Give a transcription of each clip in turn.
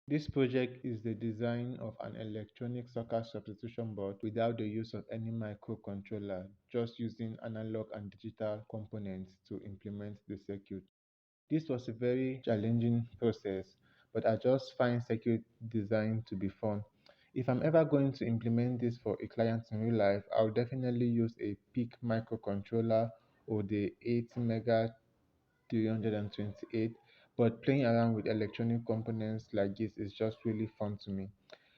This project is the design of an electronic circuit substitution board without the use of any microcontroller, just using analog and digital components to implement the circuit. This was a very challenging process, but I just find circuit design to be fun. If I'm ever going to implement this for a client in real life, I'll definitely use a PIC microcontroller or the 80 mega 328. But playing around with electronic components like this is just really fun to me.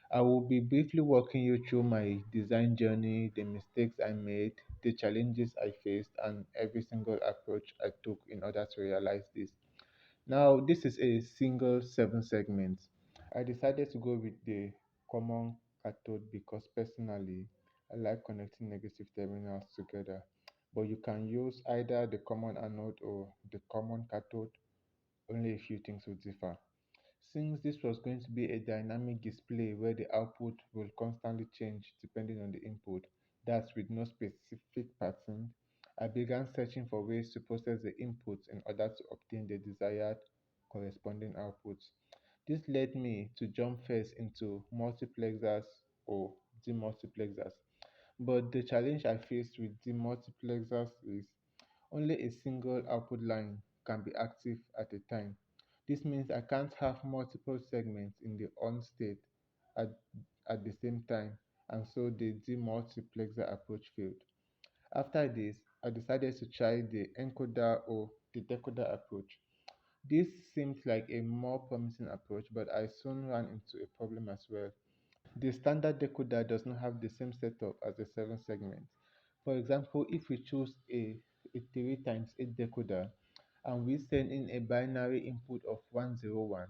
I will be briefly walking you through my design journey, the mistakes I made, the challenges I faced, and every single approach I took in order to realize this. Now, this is a single 7 segment. I decided to go with the common cathode because personally, I like connecting negative terminals together. But you can use either the common anode or the common cathode, only a few things will differ. Since this was going to be a dynamic display where the output will constantly change depending on the input, that's with no specific pattern, I began searching for ways to process the inputs in order to obtain the desired corresponding outputs. This led me to jump first into multiplexers or demultiplexers. But the challenge I faced with demultiplexers is only a single output line can be active at a time. This means I can't have multiple segments in the on state at, at the same time, and so the demultiplexer approach failed. After this, I decided to try the encoder or the decoder approach. This seemed like a more promising approach, but I soon ran into a problem as well. The standard decoder does not have the same setup as the 7 segment. For example, if we choose a 3 times 8 decoder and we send in a binary input of 101,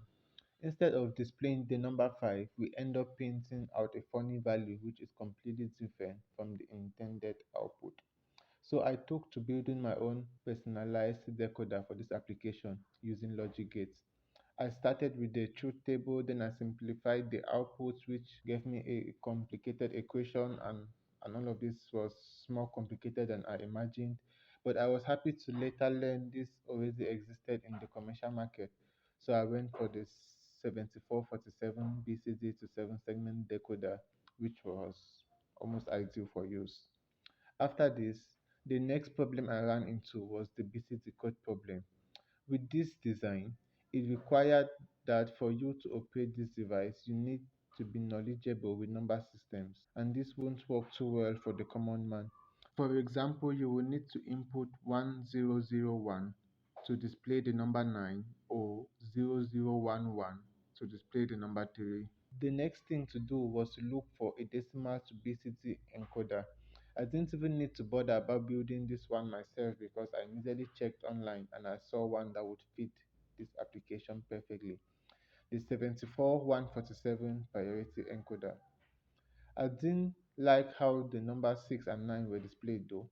instead of displaying the number 5, we end up printing out a funny value which is completely different from the intended output. So I took to building my own personalized decoder for this application using logic gates. I started with the truth table, then I simplified the outputs, which gave me a complicated equation, and all of this was more complicated than I imagined. But I was happy to later learn this already existed in the commercial market. So I went for the 7447 BCD to 7 segment decoder, which was almost ideal for use. After this, the next problem I ran into was the BCD code problem. With this design, it required that for you to operate this device, you need to be knowledgeable with number systems, and this won't work too well for the common man. For example, you will need to input 1001 to display the number 9 or 0011 to display the number 3. The next thing to do was to look for a decimal to BCD encoder. I didn't even need to bother about building this one myself because I immediately checked online and I saw one that would fit this application perfectly. The 74147 priority encoder. I didn't like how the number 6 and 9 were displayed though.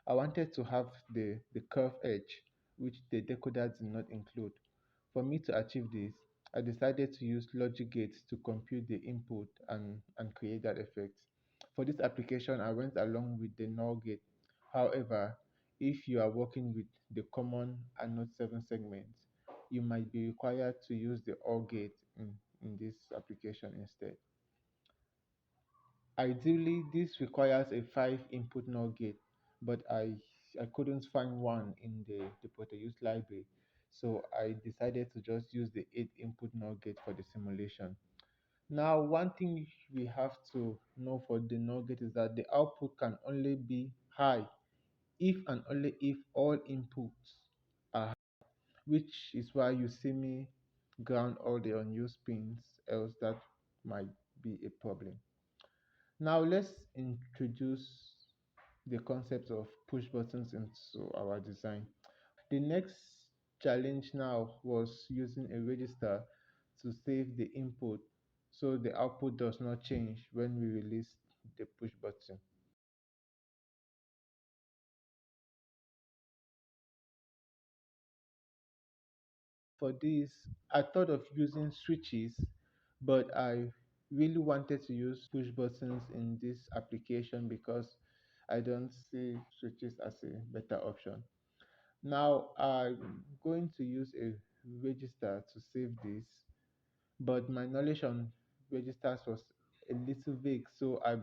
I wanted to have the curve edge, which the decoder did not include. For me to achieve this, I decided to use logic gates to compute the input and create that effect. For this application, I went along with the NOR gate. However, if you are working with the common anode 7 segments, you might be required to use the OR gate in this application instead. Ideally, this requires a 5 input NOR gate, but I couldn't find one in the Proteus library, so I decided to just use the 8 input NOR gate for the simulation. Now, one thing we have to know for the NOR gate is that the output can only be high if and only if all inputs are high, which is why you see me ground all the unused pins, else that might be a problem. Now let's introduce the concept of push buttons into our design. The next challenge now was using a register to save the input so the output does not change when we release the push button. For this, I thought of using switches, but I really wanted to use push buttons in this application because I don't see switches as a better option. Now I'm going to use a register to save this, but my knowledge on registers was a little vague, so I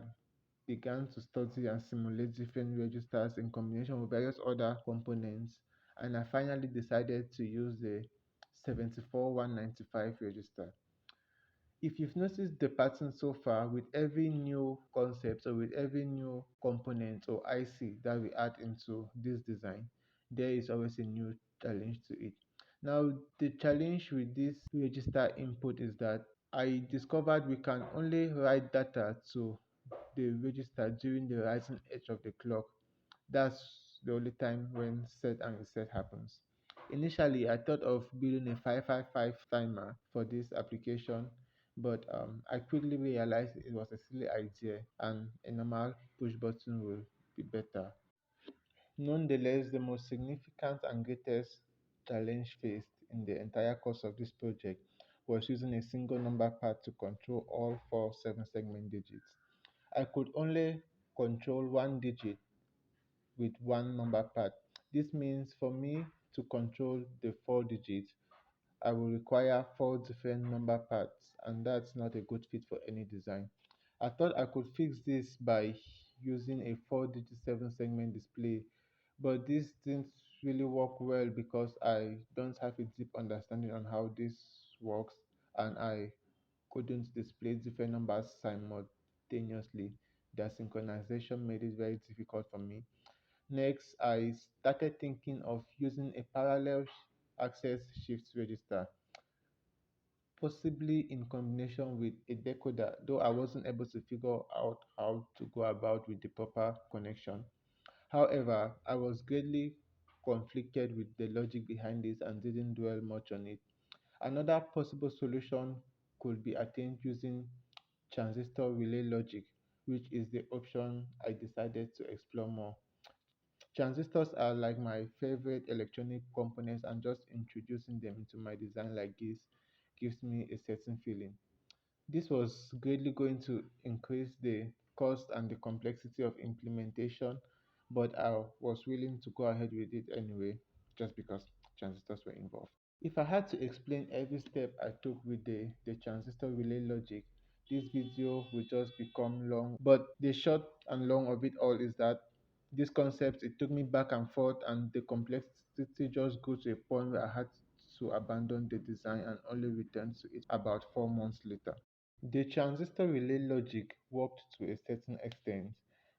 began to study and simulate different registers in combination with various other components, and I finally decided to use the 74195 register. If you've noticed the pattern so far, with every new concept or with every new component or IC that we add into this design, there is always a new challenge to it. Now, the challenge with this register input is that I discovered we can only write data to the register during the rising edge of the clock. That's the only time when set and reset happens. Initially, I thought of building a 555 timer for this application, but I quickly realized it was a silly idea and a normal push button will be better. Nonetheless, the most significant and greatest challenge faced in the entire course of this project was using a single number pad to control all four 7 segment digits. I could only control one digit with one number pad. This means for me to control the four digits, I will require four different number pads, and that's not a good fit for any design. I thought I could fix this by using a 4-digit 7 segment display, but this didn't really work well because I don't have a deep understanding on how this works, and I couldn't display different numbers simultaneously. The synchronization made it very difficult for me. Next, I started thinking of using a parallel access shift register, possibly in combination with a decoder, though I wasn't able to figure out how to go about with the proper connection. However, I was greatly conflicted with the logic behind this and didn't dwell much on it. Another possible solution could be attained using transistor relay logic, which is the option I decided to explore more. Transistors are like my favorite electronic components, and just introducing them into my design like this gives me a certain feeling. This was greatly going to increase the cost and the complexity of implementation, but I was willing to go ahead with it anyway, just because transistors were involved. If I had to explain every step I took with the transistor relay logic, this video will just become long. But the short and long of it all is that this concept, it took me back and forth, and the complexity just grew to a point where I had to abandon the design and only return to it about 4 months later. The transistor relay logic worked to a certain extent,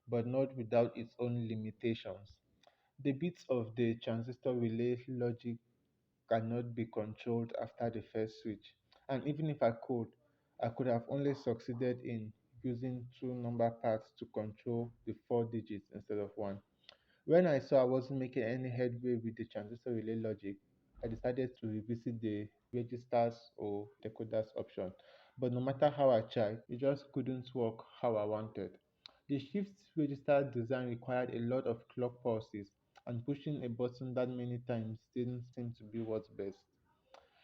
but not without its own limitations. The bits of the transistor relay logic cannot be controlled after the first switch, and even if I could have only succeeded in using two number pads to control the four digits instead of one. When I saw I wasn't making any headway with the transistor relay logic, I decided to revisit the registers or decoders option. But no matter how I tried, it just couldn't work how I wanted. The shift register design required a lot of clock pulses, and pushing a button that many times didn't seem to be what's best.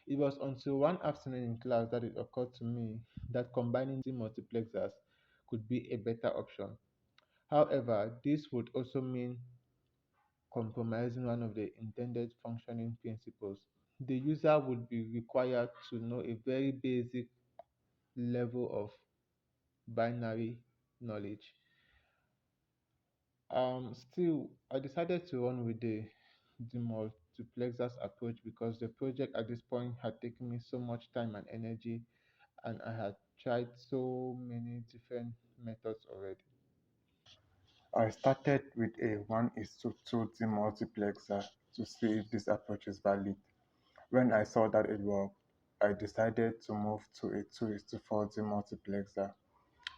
It was until one afternoon in class that it occurred to me that combining multiplexers could be a better option. However, this would also mean compromising one of the intended functioning principles. The user would be required to know a very basic level of binary knowledge. Still, I decided to run with the multiplexers approach because the project at this point had taken me so much time and energy, and I had tried so many different methods already. I started with a 1:2 demultiplexer to see if this approach is valid. When I saw that it worked, I decided to move to a 2:4 demultiplexer.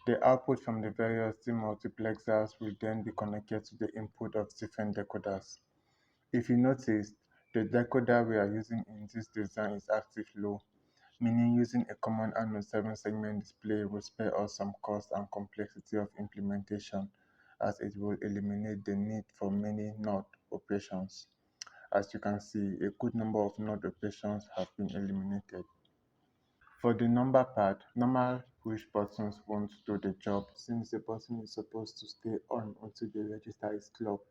The output from the various demultiplexers will then be connected to the input of different decoders. If you noticed, the decoder we are using in this design is active low, meaning using a common anode 7 segment display will spare us some cost and complexity of implementation, as it will eliminate the need for many NOT operations. As you can see, a good number of NOT operations have been eliminated. For the number pad, normal push buttons won't do the job since the button is supposed to stay on until the register is clocked.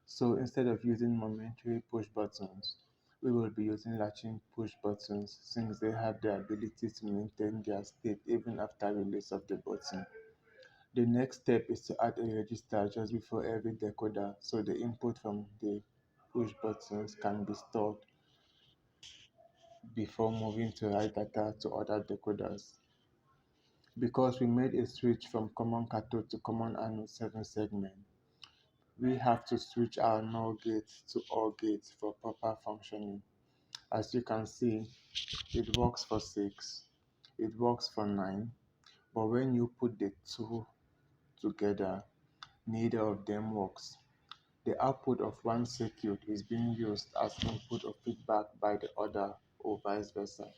So instead of using momentary push buttons, We will be using latching push buttons since they have the ability to maintain their state even after release of the button. The next step is to add a register just before every decoder so the input from the push buttons can be stored before moving to write data to other decoders. Because we made a switch from common cathode to common anode 7 segment, we have to switch our NOR gates to OR gates for proper functioning. As you can see, it works for 6, it works for 9, but when you put the two together, neither of them works. The output of one circuit is being used as input or feedback by the other, or vice versa.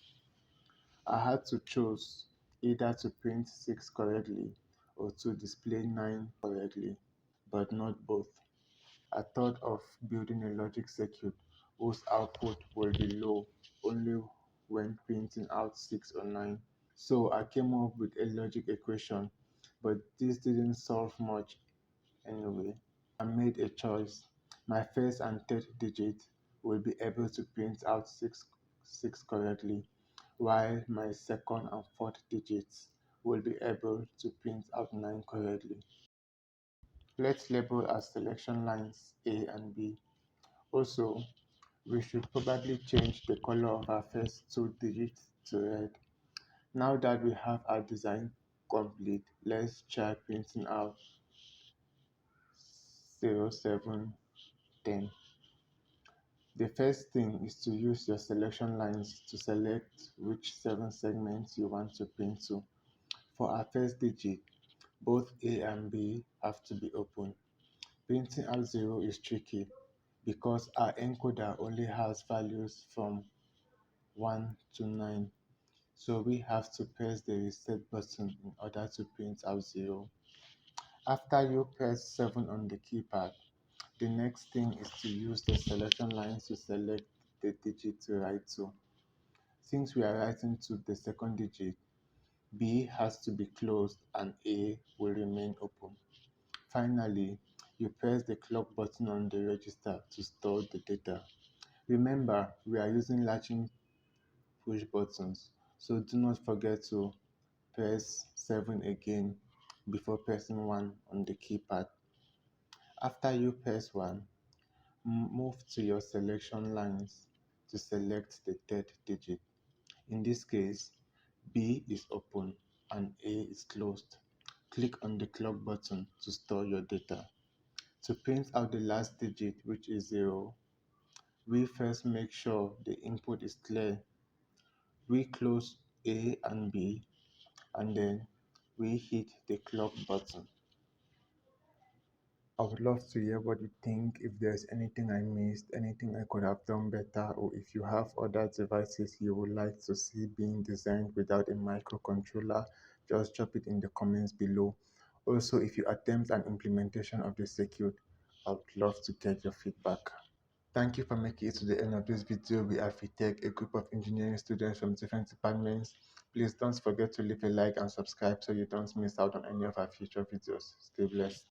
I had to choose either to print 6 correctly or to display 9 correctly, but not both. I thought of building a logic circuit whose output will be low only when printing out 6 or 9. So I came up with a logic equation, but this didn't solve much anyway. I made a choice. My first and third digit will be able to print out 6 correctly, while my second and fourth digits will be able to print out 9 correctly. Let's label our selection lines A and B. Also, we should probably change the color of our first two digits to red. Now that we have our design complete, let's try printing out 0710. The first thing is to use your selection lines to select which 7 segments you want to print to. For our first digit, both A and B have to be open. Printing out 0 is tricky because our encoder only has values from 1 to 9. So we have to press the reset button in order to print out 0. After you press 7 on the keypad, the next thing is to use the selection lines to select the digit to write to. Since we are writing to the second digit, B has to be closed and A will remain open. Finally, you press the clock button on the register to store the data. Remember, we are using latching push buttons, so do not forget to press 7 again before pressing 1 on the keypad. After you press 1, move to your selection lines to select the third digit. In this case, B is open and A is closed. Click on the clock button to store your data. To print out the last digit, which is 0, we first make sure the input is clear. We close A and B, and then we hit the clock button. I would love to hear what you think, if there's anything I missed, anything I could have done better, or if you have other devices you would like to see being designed without a microcontroller, just drop it in the comments below. Also, if you attempt an implementation of the circuit, I would love to get your feedback. Thank you for making it to the end of this video. We are FITech, a group of engineering students from different departments. Please don't forget to leave a like and subscribe so you don't miss out on any of our future videos. Stay blessed.